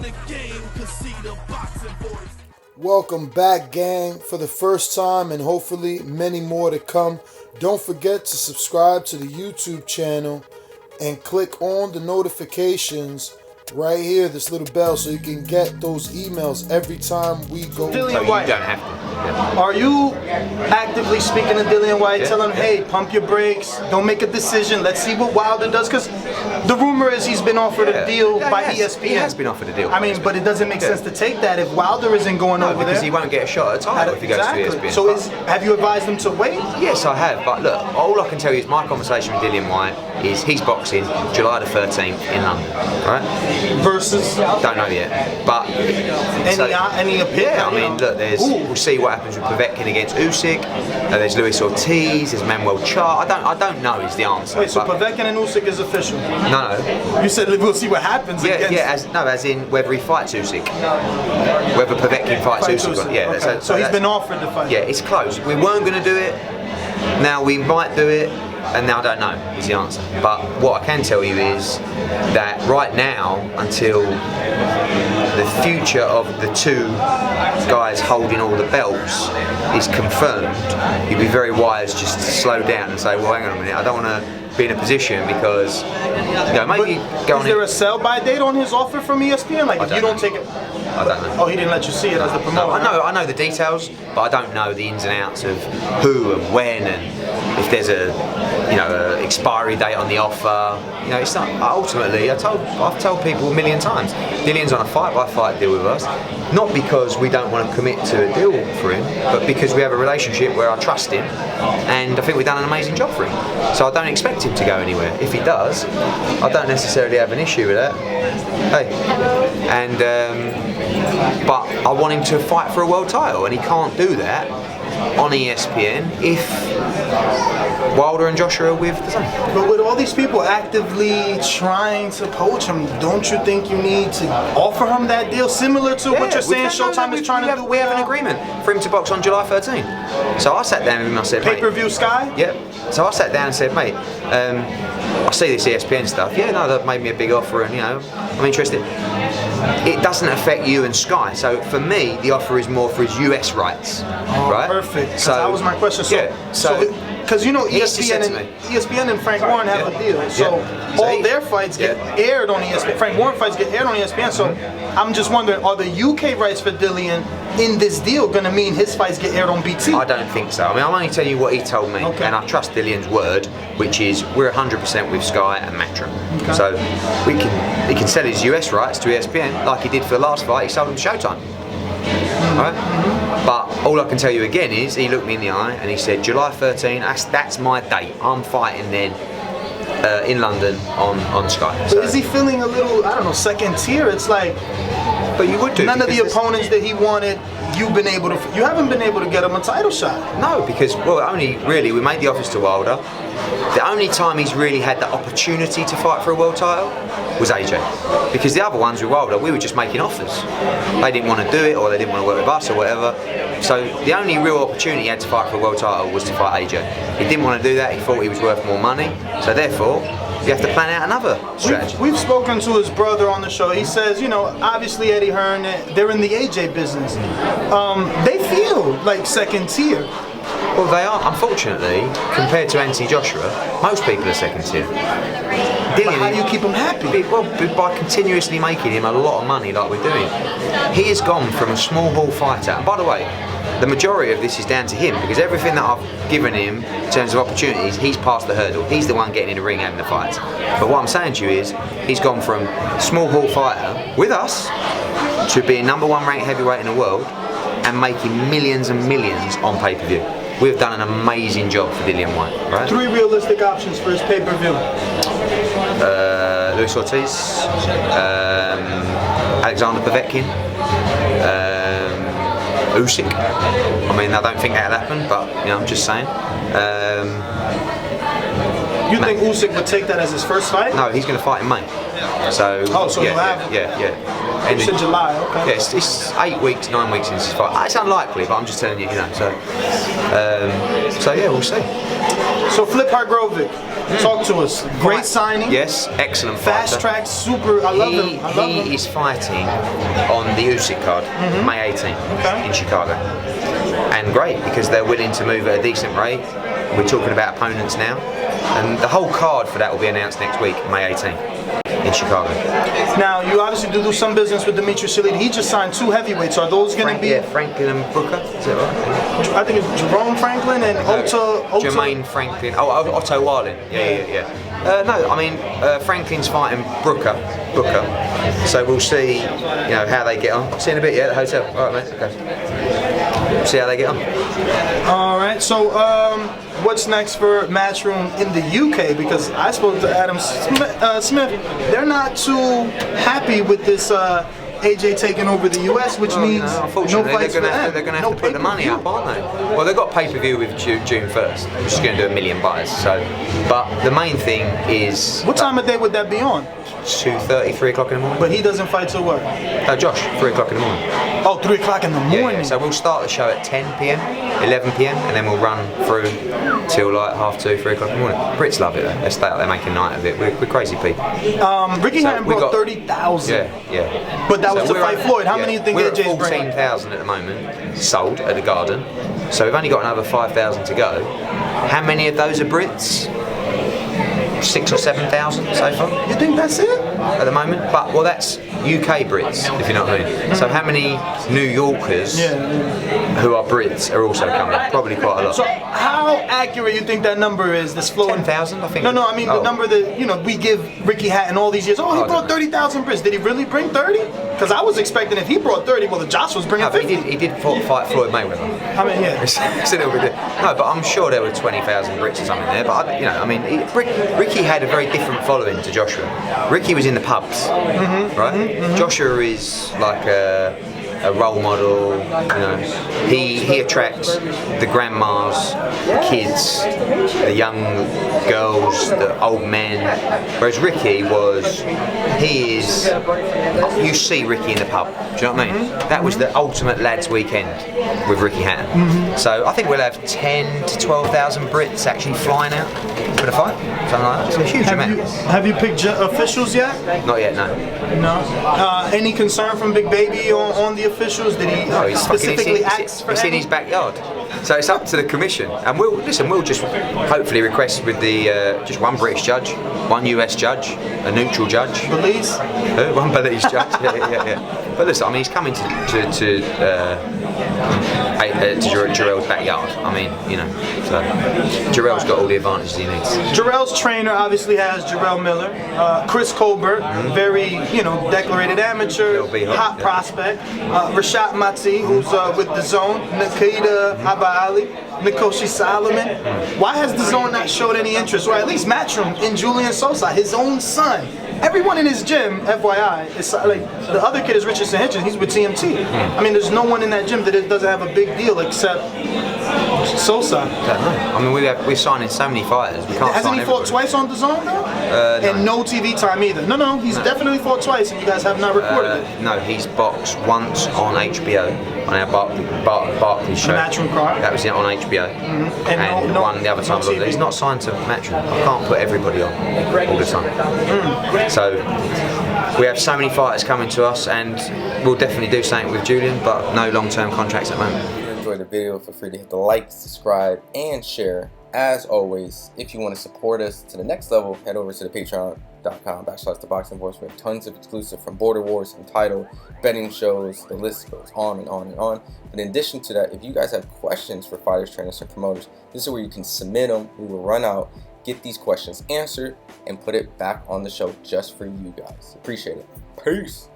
the game, cause see the boxing voice. Welcome back, gang, for the first time and hopefully many more to come. Don't forget to subscribe to the YouTube channel and click on the notifications right here, this little bell, so you can get those emails every time we go. Dillian Whyte. You don't have to. Yeah. Are you actively speaking to Dillian Whyte, telling him, hey, pump your brakes, don't make a decision, let's see what Wilder does? Because the rumor is he's been offered a deal by ESPN. He has been offered a deal. I mean, but it doesn't make sense to take that if Wilder isn't going over there. Because he won't get a shot at a title if he goes to ESPN. So have you advised him to wait? Yes, I have. But look, all I can tell you is my conversation with Dillian Whyte is he's boxing July the 13th in London, right? Versus? Don't know yet. But any opinion? Yeah, I mean, look, we'll see what happens with Povetkin against Usyk. There's Luis Ortiz. There's Manuel Char. I don't know is the answer. Wait, so Povetkin and Usyk is official? No. You said we'll see what happens. As in whether he fights Usyk, whether Povetkin fights Usyk. Yeah. Okay. So he's been offered the fight. Yeah, it's close. We weren't going to do it. Now we might do it. And now I don't know is the answer. But what I can tell you is that right now, until the future of the two guys holding all the belts is confirmed, you'd be very wise just to slow down and say, well, hang on a minute, I don't want to be in a position because, maybe go on. Is there a sell-by date on his offer from ESPN? Like, if you don't take it. I don't know. Oh, he didn't let you see it as the promoter. No, I know the details, but I don't know the ins and outs of who and when and if there's a expiry date on the offer. It's not. Ultimately, I've told people a million times, Dillian's on a fight-by-fight deal with us, not because we don't want to commit to a deal for him, but because we have a relationship where I trust him, and I think we've done an amazing job for him. So I don't expect him to go anywhere. If he does, I don't necessarily have an issue with that. But I want him to fight for a world title, and he can't do that on ESPN if Wilder and Joshua are with Dazn. But with all these people actively trying to poach him, don't you think you need to offer him that deal similar to what you're saying Showtime is trying to do? We have an agreement for him to box on July 13th. So I sat down with him and I said, pay-per-view Sky? Yep. So I sat down and said, mate, I see this ESPN stuff. Yeah, no, they've made me a big offer and, I'm interested. It doesn't affect you and Sky. So for me, the offer is more for his US rights. Right? Perfect. So that was my question. Because ESPN and Frank Warren have a deal. So all their fights get aired on ESPN. Frank Warren fights get aired on ESPN. So I'm just wondering, are the UK rights for Dillian in this deal going to mean his fights get aired on BT? I don't think so. I mean, I'm only telling you what he told me, and I trust Dillian's word, which is we're 100% with Sky and Matchroom. Okay. So he can sell his US rights to ESPN like he did for the last fight. He sold them to Showtime. Right? But all I can tell you again is he looked me in the eye and he said July 13, that's my date. I'm fighting then in London on Sky. So is he feeling a little, second tier? It's like, but you would do. None of the opponents that he wanted, you haven't been able to get him a title shot. No, because we made the offers to Wilder. The only time he's really had the opportunity to fight for a world title was AJ. Because the other ones with Wilder, we were just making offers. They didn't want to do it, or they didn't want to work with us, or whatever. So the only real opportunity he had to fight for a world title was to fight AJ. He didn't want to do that. He thought he was worth more money. So therefore, you have to plan out another strategy. We've spoken to his brother on the show. He says, obviously Eddie Hearn, they're in the AJ business. They feel like second tier. Well, they are, unfortunately, compared to anti-Joshua, most people are second tier. But how do you keep him happy? Well, by continuously making him a lot of money like we're doing. He has gone from a small hall fighter, and by the way, the majority of this is down to him, because everything that I've given him in terms of opportunities, he's passed the hurdle. He's the one getting in the ring having the fights. But what I'm saying to you is, he's gone from small hall fighter with us to being #1 ranked heavyweight in the world and making millions and millions on pay-per-view. We've done an amazing job for Dillian Whyte, right? 3 realistic options for his pay-per-view. Luis Ortiz, Alexander Povetkin, Usyk. I mean, I don't think that'll happen, but I'm just saying. You think Usyk would take that as his first fight? No, he's going to fight in May. So you'll have It's in July, okay. Yeah, it's 8 weeks, 9 weeks into his fight. It's unlikely, but I'm just telling you, So yeah, we'll see. So Filip Hrgović, Talk to us. Great signing. Yes, excellent Fast fighter. track, super. I love him. I love him. He is fighting on the Usyk card, May 18th in Chicago. And great, because they're willing to move at a decent rate. We're talking about opponents now. And the whole card for that will be announced next week, May 18th. In Chicago. Now, you obviously do some business with Dimitri Salita. He just signed 2 heavyweights. Are those going to be? Yeah, Franklin and Booker. Is that right? I think it's Jerome Franklin and Otto. Jermaine Franklin. Oh, Otto Warlin. Yeah. No, I mean Franklin's fighting Booker. So we'll see, how they get on. See you in a bit, yeah, at the hotel. All right, mate. Okay. See how they get on. All right. So, what's next for Matchroom in the UK? Because I spoke to Adam Smith. They're not too happy with this AJ taking over the US, which means unfortunately, no fights they're going to have to put the money up, aren't they? Well, they've got pay-per-view with June 1st, which is going to do 1 million buys. So, but the main thing is. What time of day would that be on? 2:30, 3 o'clock in the morning. But he doesn't fight till what? Josh, 3 o'clock in the morning. Oh, 3 o'clock in the morning. Yeah. So we'll start the show at 10 p.m, 11 p.m, and then we'll run through till like 2:30, 3 o'clock in the morning. Brits love it though. They stay up there making a night of it. We're crazy people. Ricky Hatton brought 30,000. Yeah. But that was to fight Floyd. How many do you think AJ's bringing? We're at 14,000 at the moment, sold at the Garden. So we've only got another 5,000 to go. How many of those are Brits? 6,000 or 7,000 so far. You think that's it? At the moment, but that's UK Brits, if you know what I mean. So how many New Yorkers who are Brits are also coming? Probably quite a lot. So how accurate you think that number is? This flow 10,000, I think. No, I mean the number that we give Ricky Hatton all these years. Oh, he brought 30,000 Brits. Did he really bring 30? Because I was expecting if he brought 30, well, the Josh was bringing 50. He did fight Floyd Mayweather. I mean, yeah. It's a little bit. No, but I'm sure there were 20,000 Brits or something there. But Ricky had a very different following to Joshua. Ricky was in the pubs, right? Joshua is like a role model. He attracts the grandmas, the kids, the young girls, the old men. Whereas Ricky you see Ricky in the pub. Do you know what I mean? That was the ultimate lads' weekend with Ricky Hatton. So I think we'll have 10 to 12,000 Brits actually flying out for the fight. Something like that. It's a huge amount. Have you picked officials yet? Not yet, no. No. Any concern from Big Baby on the officials? Did he specifically ask for It's in his backyard. So it's up to the commission, and we'll just hopefully request with the just one British judge, one US judge, a neutral judge. Belize? One Belize judge. Yeah. But listen, I mean, he's coming to Jarrell's backyard. I mean, so Jarrell's got all the advantages he needs. Jarrell's trainer obviously has Jarrell Miller, Chris Colbert, very decorated amateur, hot prospect, Rashad Mati, who's with DAZN, Nikita Abali, Nikoshi Solomon. Why has DAZN not showed any interest, or at least Matchroom, in Julian Sosa, his own son? Everyone in his gym, FYI, is like the other kid is Richardson Hitchens. He's with TMT. I mean, there's no one in that gym that doesn't have a big deal except Sosa. I don't know. I mean, we're signing so many fighters. We can't. Hasn't he fought twice on DAZN though? And no TV time either. No, he's definitely fought twice, and you guys have not recorded it. No, he's boxed once on HBO on our Barclays show. Matchroom card. That was it on HBO. And one the other time. He's not signed to Matchroom. I can't put everybody on all the time. So we have so many fighters coming to us, and we'll definitely do something with Julian, but no long-term contracts at the moment. If you enjoyed the video, feel free to hit the like, subscribe, and share. As always, if you want to support us to the next level, head over to the patreon.com/ThaBoxingvoice. We have tons of exclusive from Border Wars, Entitled, betting shows, the list goes on and on and on. But in addition to that, if you guys have questions for fighters, trainers, and promoters, this is where you can submit them. We will run out, get these questions answered, and put it back on the show just for you guys. Appreciate it. Peace.